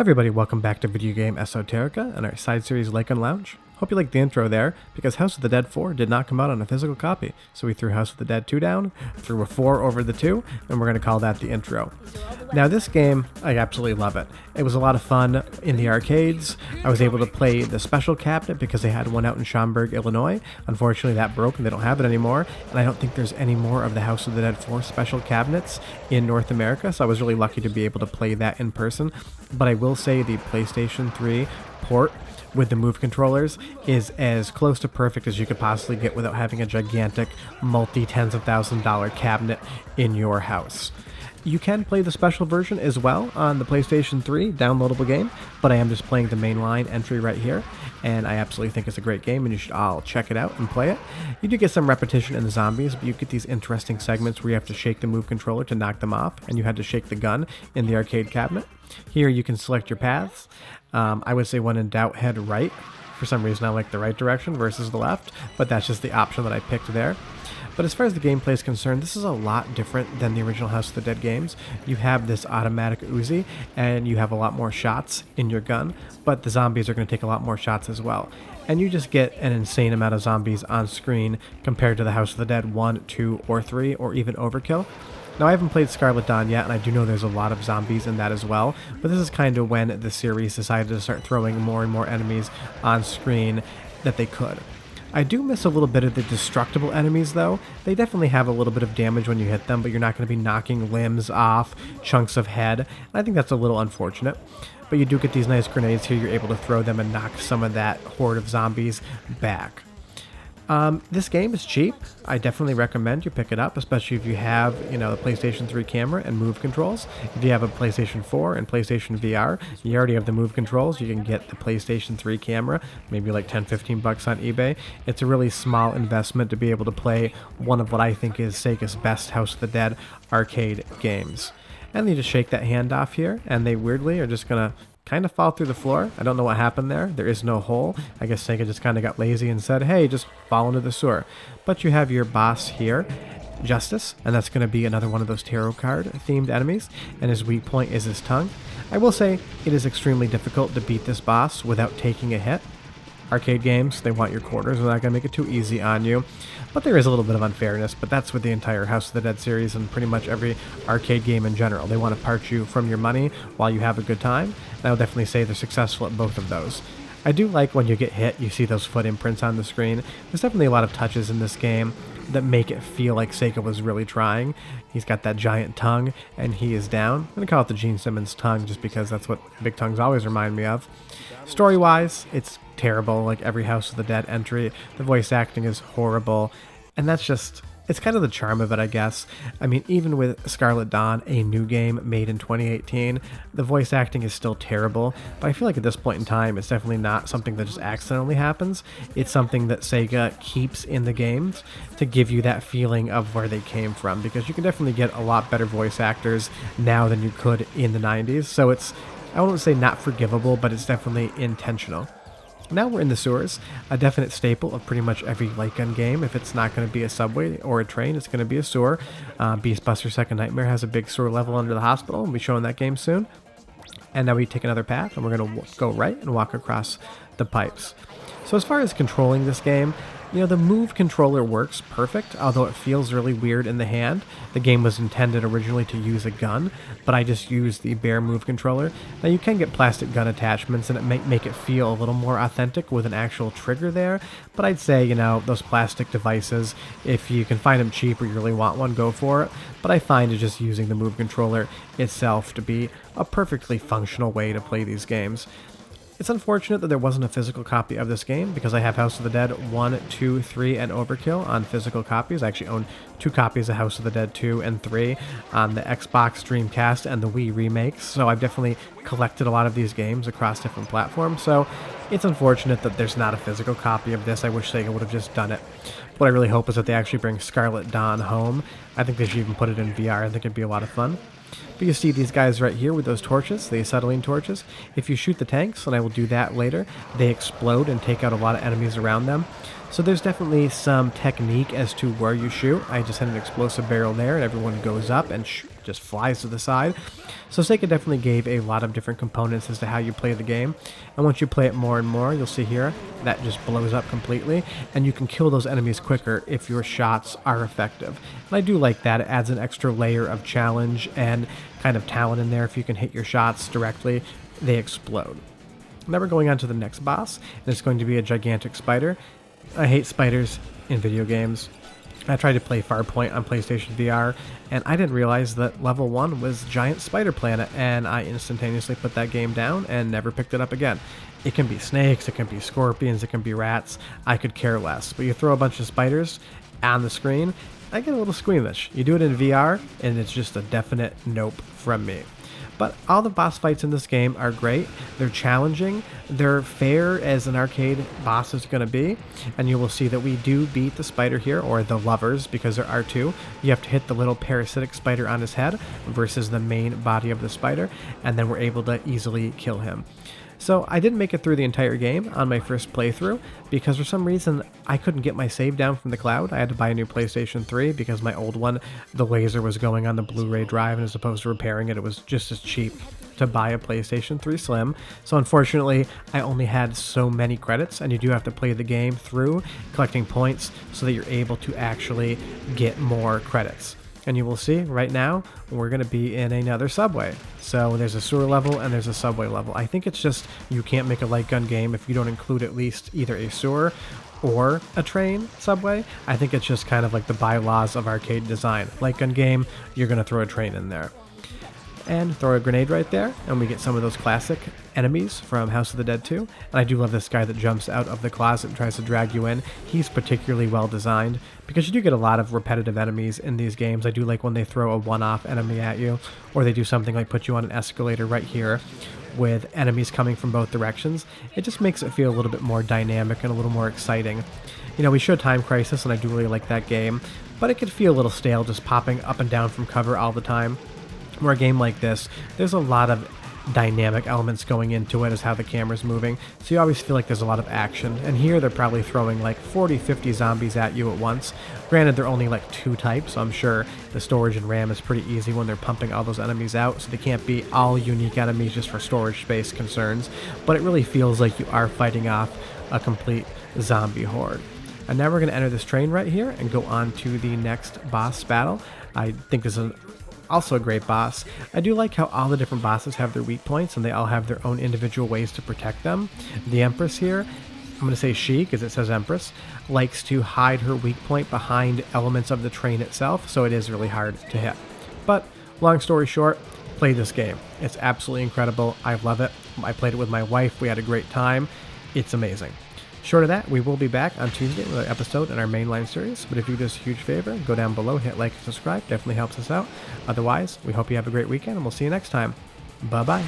Everybody, welcome back to Video Game Esoterica and our side series Lake and Lounge. Hope you liked the intro there, because House of the Dead 4 did not come out on a physical copy, so we threw House of the Dead 2 down, threw a 4 over the 2, and we're going to call that the intro. Now this game, I absolutely love it. It was a lot of fun in the arcades. I was able to play the special cabinet because they had one out in Schaumburg, Illinois. Unfortunately that broke and they don't have it anymore, and I don't think there's any more of the House of the Dead 4 special cabinets in North America, so I was really lucky to be able to play that in person. But I will say the PlayStation 3 port with the Move controllers is as close to perfect as you could possibly get without having a gigantic multi-tens of $1,000 cabinet in your house. You can play the special version as well on the PlayStation 3 downloadable game, but I am just playing the mainline entry right here, and I absolutely think it's a great game and you should all check it out and play it. You do get some repetition in the zombies, but you get these interesting segments where you have to shake the Move controller to knock them off, and you had to shake the gun in the arcade cabinet. Here you can select your paths. I would say when in doubt, head right. For some reason I like the right direction versus the left, but that's just the option that I picked there. But as far as the gameplay is concerned, this is a lot different than the original House of the Dead games. You have this automatic Uzi, and you have a lot more shots in your gun, but the zombies are going to take a lot more shots as well. And you just get an insane amount of zombies on screen compared to the House of the Dead 1, 2, or 3, or even Overkill. Now, I haven't played Scarlet Dawn yet, and I do know there's a lot of zombies in that as well, but this is kind of when the series decided to start throwing more and more enemies on screen that they could. I do miss a little bit of the destructible enemies, though. They definitely have a little bit of damage when you hit them, but you're not going to be knocking limbs off, chunks of head, and I think that's a little unfortunate. But you do get these nice grenades here, you're able to throw them and knock some of that horde of zombies back. This game is cheap. I definitely recommend you pick it up, especially if you have, the PlayStation 3 camera and Move controls. If you have a PlayStation 4 and PlayStation VR, you already have the Move controls. You can get the PlayStation 3 camera, maybe like 10-15 bucks on eBay. It's a really small investment to be able to play one of what I think is Sega's best House of the Dead arcade games. And you just shake that hand off here, and they weirdly are just gonna kind of fall through the floor. I don't know what happened there. There is no hole. I guess Sega just kind of got lazy and said, hey, just fall into the sewer. But you have your boss here, Justice, and that's going to be another one of those tarot card themed enemies, and his weak point is his tongue. I will say it is extremely difficult to beat this boss without taking a hit. Arcade games, they want your quarters, they're not going to make it too easy on you. But there is a little bit of unfairness, but that's with the entire House of the Dead series and pretty much every arcade game in general. They want to part you from your money while you have a good time, and I would definitely say they're successful at both of those. I do like when you get hit, you see those foot imprints on the screen. There's definitely a lot of touches in this game that make it feel like Sega was really trying. He's got that giant tongue, and he is down. I'm going to call it the Gene Simmons tongue just because that's what big tongues always remind me of. Story-wise, it's terrible, like every House of the Dead entry. The voice acting is horrible, and that's just, it's kind of the charm of it, I guess. I mean, even with Scarlet Dawn, a new game made in 2018, the voice acting is still terrible, but I feel like at this point in time, it's definitely not something that just accidentally happens. It's something that Sega keeps in the games to give you that feeling of where they came from, because you can definitely get a lot better voice actors now than you could in the 90s, so it's, I wouldn't say not forgivable, but it's definitely intentional. Now we're in the sewers, a definite staple of pretty much every light gun game. If it's not going to be a subway or a train, it's going to be a sewer. Beastbuster Second Nightmare has a big sewer level under the hospital. We'll be showing that game soon. And now we take another path, and we're going to go right and walk across the pipes. So as far as controlling this game, the Move controller works perfect, although it feels really weird in the hand. The game was intended originally to use a gun, but I just used the bare Move controller. Now you can get plastic gun attachments, and it may make it feel a little more authentic with an actual trigger there, but I'd say, those plastic devices, if you can find them cheap or you really want one, go for it. But I find just using the Move controller itself to be a perfectly functional way to play these games. It's unfortunate that there wasn't a physical copy of this game, because I have House of the Dead 1, 2, 3, and Overkill on physical copies. I actually own 2 copies of House of the Dead 2 and 3 on the Xbox, Dreamcast, and the Wii remakes, so I've definitely collected a lot of these games across different platforms, so it's unfortunate that there's not a physical copy of this. I wish Sega would have just done it. What I really hope is that they actually bring Scarlet Dawn home. I think they should even put it in VR. I think it'd be a lot of fun. But you see these guys right here with those torches, the acetylene torches. If you shoot the tanks, and I will do that later, they explode and take out a lot of enemies around them. So there's definitely some technique as to where you shoot. I just had an explosive barrel there, and everyone goes up and just flies to the side. So Sega definitely gave a lot of different components as to how you play the game, and once you play it more and more, you'll see here that just blows up completely, and you can kill those enemies quicker if your shots are effective. And I do like that. It adds an extra layer of challenge and kind of talent in there. If you can hit your shots directly, they explode. Now we're going on to the next boss, and it's going to be a gigantic spider. I hate spiders in video games. I tried to play Farpoint on PlayStation VR, and I didn't realize that level 1 was Giant Spider Planet, and I instantaneously put that game down and never picked it up again. It can be snakes, it can be scorpions, it can be rats, I could care less. But you throw a bunch of spiders on the screen, I get a little squeamish. You do it in VR, and it's just a definite nope from me. But all the boss fights in this game are great. They're challenging. They're fair as an arcade boss is going to be. And you will see that we do beat the spider here, or the lovers, because there are two. You have to hit the little parasitic spider on his head versus the main body of the spider, and then we're able to easily kill him. So I didn't make it through the entire game on my first playthrough because for some reason I couldn't get my save down from the cloud. I had to buy a new PlayStation 3 because my old one, the laser was going on the Blu-ray drive, and as opposed to repairing it, it was just as cheap to buy a PlayStation 3 Slim. So unfortunately, I only had so many credits, and you do have to play the game through collecting points so that you're able to actually get more credits. And you will see right now we're going to be in another subway. So there's a sewer level and there's a subway level. I think it's just you can't make a light gun game if you don't include at least either a sewer or a train subway. I think it's just kind of like the bylaws of arcade design. Light gun game, you're going to throw a train in there. And throw a grenade right there, and we get some of those classic enemies from House of the Dead 2. And I do love this guy that jumps out of the closet and tries to drag you in. He's particularly well designed because you do get a lot of repetitive enemies in these games. I do like when they throw a one-off enemy at you, or they do something like put you on an escalator right here with enemies coming from both directions. It just makes it feel a little bit more dynamic and a little more exciting. You know, we showed Time Crisis, and I do really like that game, but it could feel a little stale just popping up and down from cover all the time. Where a game like this, there's a lot of dynamic elements going into it as how the camera's moving, so you always feel like there's a lot of action. And here they're probably throwing like 40-50 zombies at you at once. Granted, they're only like 2 types, so I'm sure the storage and RAM is pretty easy when they're pumping all those enemies out, so they can't be all unique enemies just for storage space concerns, but it really feels like you are fighting off a complete zombie horde. And now we're going to enter this train right here and go on to the next boss battle. I think this is also a great boss. I do like how all the different bosses have their weak points and they all have their own individual ways to protect them. The Empress here, I'm going to say she because it says Empress, likes to hide her weak point behind elements of the train itself, so it is really hard to hit. But long story short, play this game. It's absolutely incredible. I love it. I played it with my wife. We had a great time. It's amazing. Short of that, we will be back on Tuesday with an episode in our mainline series, but if you do us a huge favor, go down below, hit like and subscribe, definitely helps us out. Otherwise, we hope you have a great weekend, and we'll see you next time. Bye-bye.